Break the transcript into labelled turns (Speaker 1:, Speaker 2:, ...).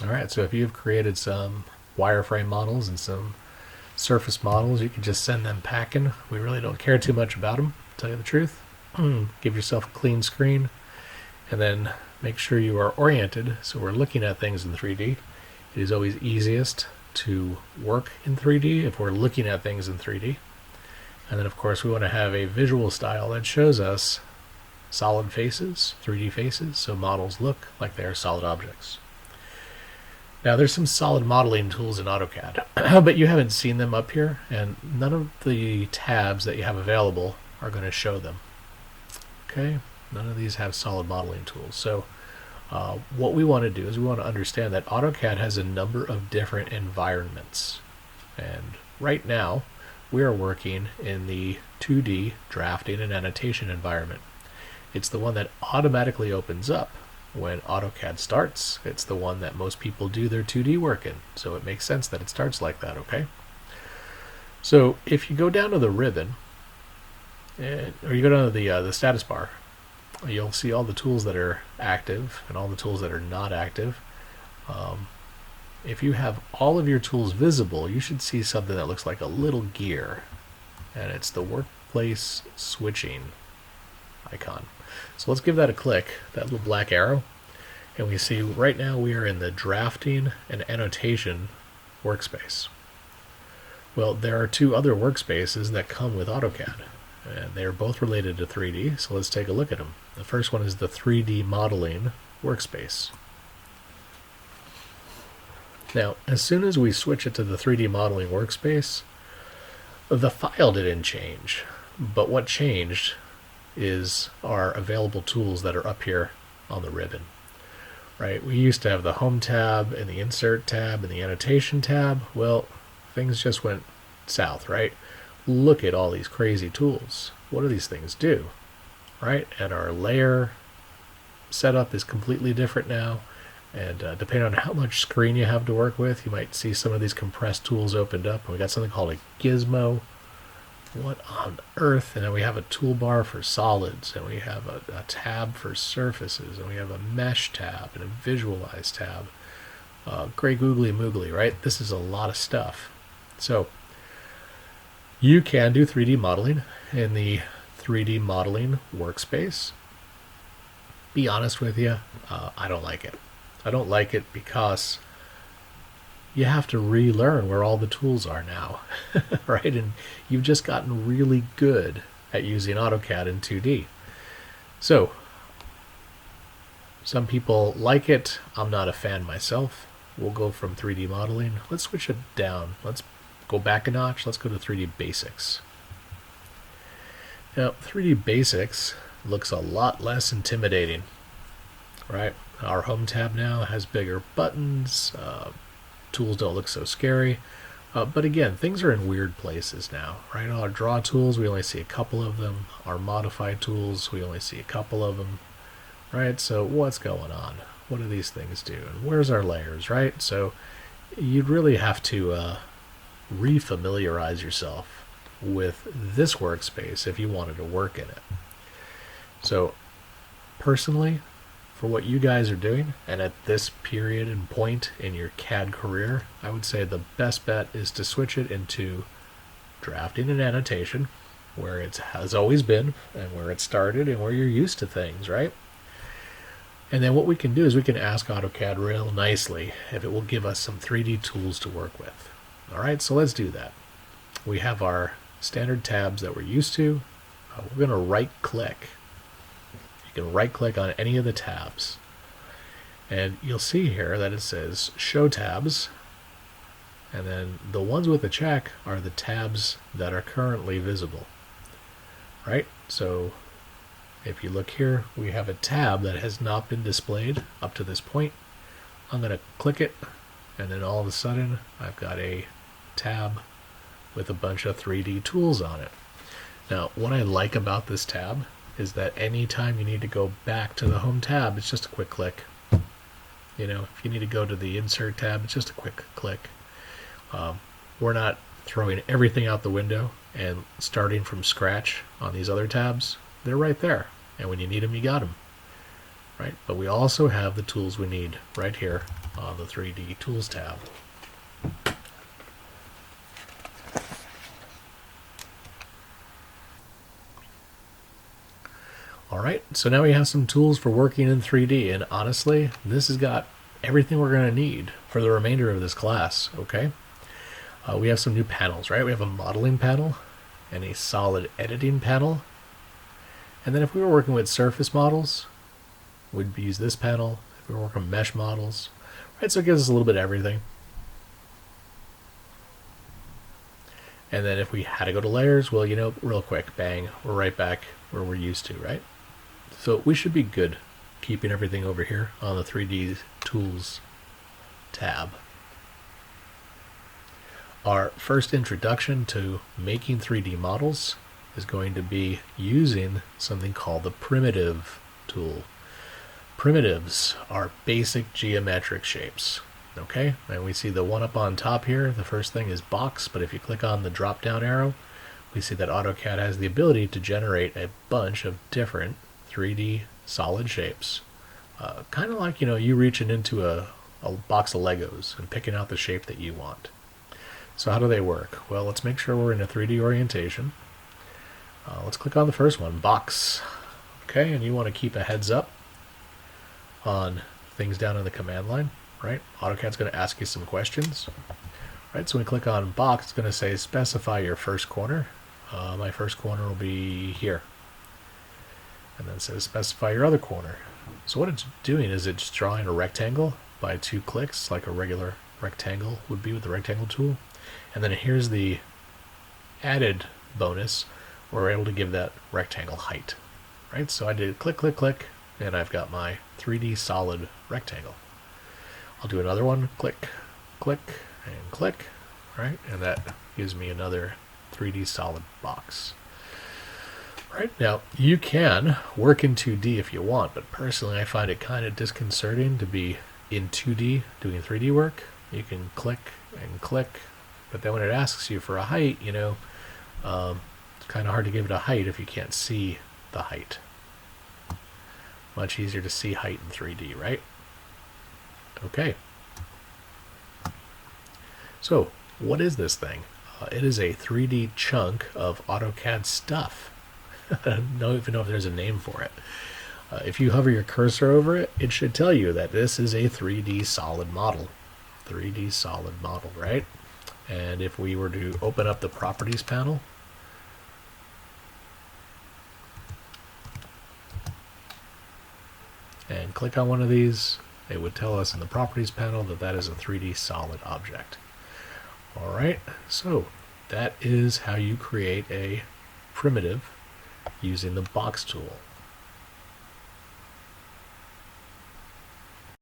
Speaker 1: All right, so if you've created some wireframe models and some surface models, you can just send them packing. We really don't care too much about them, to tell you the truth. Give yourself a clean screen, and then make sure you are oriented so we're looking at things in 3D. It is always easiest to work in 3D if we're looking at things in 3D. And then of course we want to have a visual style that shows us solid faces, 3D faces, so models look like they are solid objects. Now there's some solid modeling tools in AutoCAD, but you haven't seen them up here, and none of the tabs that you have available are going to show them. Okay, none of these have solid modeling tools. So what we want to do is we want to understand that AutoCAD has a number of different environments. And right now we are working in the 2D drafting and annotation environment. It's the one that automatically opens up when AutoCAD starts. It's the one that most people do their 2D work in, so it makes sense that it starts like that, okay? So if you go down to the ribbon, or you go down to the status bar, you'll see all the tools that are active and all the tools that are not active. If you have all of your tools visible, you should see something that looks like a little gear, and it's the workplace switching icon. So let's give that a click, that little black arrow, and we see right now we are in the drafting and annotation workspace. Well, there are two other workspaces that come with AutoCAD, and they are both related to 3D, so let's take a look at them. The first one is the 3D modeling workspace. Now, as soon as we switch it to the 3D modeling workspace, the file didn't change, but what changed is our available tools that are up here on the ribbon. Right? We used to have the Home tab and the Insert tab and the Annotation tab. Well, things just went south, right? Look at all these crazy tools. What do these things do? Right? And our layer setup is completely different now. And depending on how much screen you have to work with, you might see some of these compressed tools opened up. And we got something called a gizmo. What on earth? And then we have a toolbar for solids, and we have a tab for surfaces, and we have a mesh tab and a visualize tab. Great googly moogly, right? This is a lot of stuff. So you can do 3D modeling in the 3D modeling workspace. Be honest with you, I don't like it. I don't like it because you have to relearn where all the tools are now, right? And you've just gotten really good at using AutoCAD in 2D. So, some people like it. I'm not a fan myself. We'll go from 3D modeling. Let's switch it down. Let's go back a notch. Let's go to 3D Basics. Now, 3D Basics looks a lot less intimidating, right? Our Home tab now has bigger buttons. Tools don't look so scary, but again, things are in weird places now, right? Our draw tools, we only see a couple of them. Our modify tools, we only see a couple of them, right? So what's going on? What do these things do? And where's our layers, right? So you'd really have to refamiliarize yourself with this workspace if you wanted to work in it. So personally, for what you guys are doing, and at this period and point in your CAD career, I would say the best bet is to switch it into drafting and annotation, where it has always been, and where it started, and where you're used to things, right? And then what we can do is we can ask AutoCAD real nicely if it will give us some 3D tools to work with. All right, so let's do that. We have our standard tabs that we're used to. We're going to right-click. You can right-click on any of the tabs, and you'll see here that it says Show Tabs, and then the ones with the check are the tabs that are currently visible, right? So if you look here, we have a tab that has not been displayed up to this point. I'm going to click it, and then all of a sudden I've got a tab with a bunch of 3D tools on it. Now, what I like about this tab is that anytime you need to go back to the Home tab, it's just a quick click. You know, if you need to go to the Insert tab, it's just a quick click. We're not throwing everything out the window and starting from scratch on these other tabs. They're right there, and when you need them, you got them. right? But we also have the tools we need right here on the 3D Tools tab. Alright, so now we have some tools for working in 3D, and honestly, this has got everything we're going to need for the remainder of this class, okay? We have some new panels, right? We have a modeling panel and a solid editing panel. And then if we were working with surface models, we'd use this panel. If we were working with mesh models, right? So it gives us a little bit of everything. And then if we had to go to layers, well, you know, real quick, bang, we're right back where we're used to, right? So we should be good keeping everything over here on the 3D Tools tab. Our first introduction to making 3D models is going to be using something called the primitive tool. Primitives are basic geometric shapes. Okay, and we see the one up on top here. The first thing is box, but if you click on the drop down arrow, we see that AutoCAD has the ability to generate a bunch of different 3D solid shapes. Kind of like, you know, you reaching into a box of Legos and picking out the shape that you want. So how do they work? Well, let's make sure we're in a 3D orientation. Let's click on the first one, box. Okay, and you want to keep a heads up on things down in the command line, right? AutoCAD's going to ask you some questions. Right, so when we click on box, it's going to say specify your first corner. My first corner will be here. And then it says specify your other corner. So what it's doing is it's drawing a rectangle by 2 clicks, like a regular rectangle would be with the rectangle tool. And then here's the added bonus. We're able to give that rectangle height. Right, so I did click, click, click, and I've got my 3D solid rectangle. I'll do another one, click, click, and click, right? And that gives me another 3D solid box. Right, now you can work in 2D if you want, but personally I find it kind of disconcerting to be in 2D doing 3D work. You can click and click, but then when it asks you for a height, you know, it's kind of hard to give it a height if you can't see the height. Much easier to see height in 3D, right? Okay. So, what is this thing? It is a 3D chunk of AutoCAD stuff. I don't even know if there's a name for it. If you hover your cursor over it, it should tell you that this is a 3D solid model. 3D solid model, right? And if we were to open up the properties panel, and click on one of these, it would tell us in the properties panel that that is a 3D solid object. Alright, so that is how you create a primitive using the box tool.